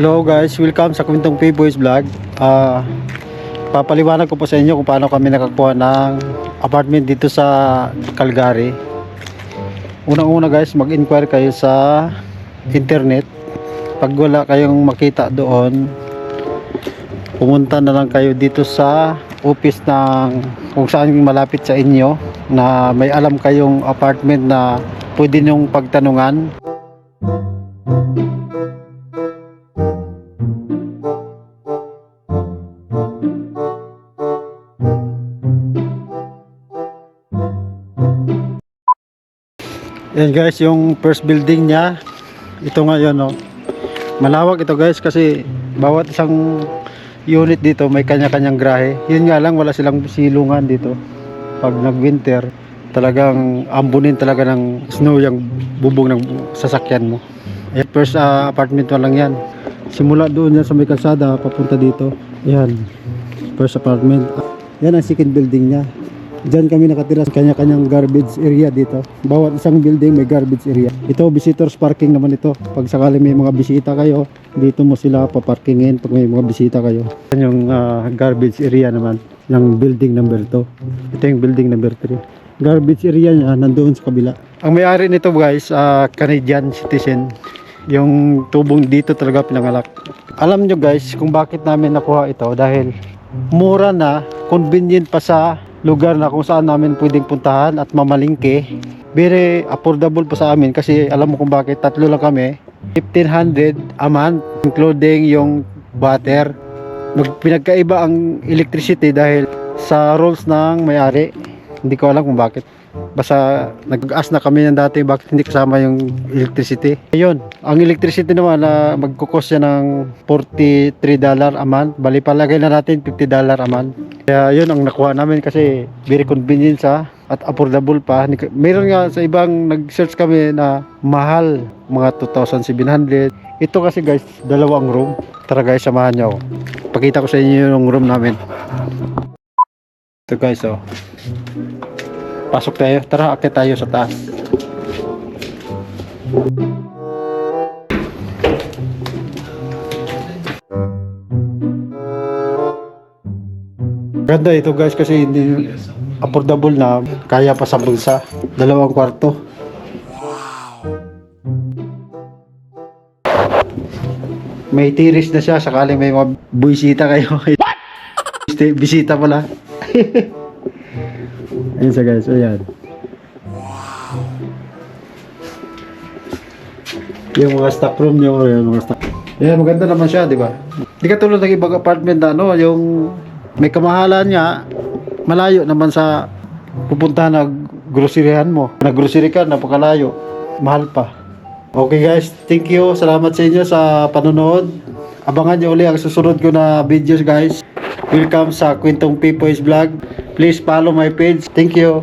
Hello guys, welcome sa Kwentong P-Boys Vlog. Papaliwanag ko po sa inyo kung paano kami nakakuha ng apartment dito sa Calgary. Unang-una guys, mag-inquire kayo sa internet. Pag wala kayong makita doon, pumunta na lang kayo dito sa office ng kung saan malapit sa inyo na may alam kayong apartment na pwede nyong pagtanungan. Yan guys, yung first building niya, ito ngayon, no. Malawak ito guys kasi bawat isang unit dito may kanya-kanyang grahe. Yun nga lang, wala silang silungan dito. Pag nag-winter, talagang ambunin talaga ng snow yung bubong ng sasakyan mo. First apartment mo lang yan. Simula doon yan sa may kalsada, papunta dito. Yan, first apartment. Yan ang second building niya. Diyan kami nakatira sa kanya-kanyang garbage area dito. Bawat isang building may garbage area. Ito, visitors parking naman ito. Pag sakali may mga bisita kayo, dito mo sila paparkingin pag may mga bisita kayo. Yan yung garbage area naman ng building number 2. Ito yung building number 3. Garbage area niya nandoon sa kabila. Ang may-ari nito guys, Canadian citizen. Yung tubong dito talaga pinangalak. Alam nyo guys kung bakit namin nakuha ito, dahil mura na, convenient pa sa lugar na kung saan namin pwedeng puntahan at mamalingke. Very affordable pa sa amin kasi alam mo kung bakit, tatlo lang kami. 1,500 a month including yung water. Pinagkaiba ang electricity dahil sa rules ng may-ari. Hindi ko alam kung bakit. Basta nag-ask na kami ng dati bakit hindi kasama yung electricity. Ayun, ang electricity naman na magkukos siya ng $43 a month. Bali palagay na natin $50 a month. Kaya yun ang nakuha namin kasi very convenient sa at affordable pa. Meron nga sa ibang nag-search kami na mahal, mga 2,700. Ito kasi guys, dalawang room. Tara guys, samahan nyo ako. Pakita ko sa inyo yung room namin. Ito guys, oh. Pasok tayo. Tara, akit tayo sa taas. Ganda ito guys kasi hindi affordable na, kaya pa sa bulsa. Dalawang kwarto. May terrace na siya sakaling may mga buwisita kayo. Bisita pala. Ayan siya guys, ayan. Yung mga stock room nyo, yung mga stock. Ayan, maganda naman siya, di ba? Di ka tulad ng ibang apartment na ano, yung may kamahalan niya, malayo naman sa pupuntahan na groceryhan mo. Nag-grocery ka, napakalayo. Mahal pa. Okay guys, thank you. Salamat sa inyo sa panonood. Abangan nyo uli ang susunod ko na videos guys. Welcome sa Kwentong P-Boys Vlog. Please follow my page. Thank you.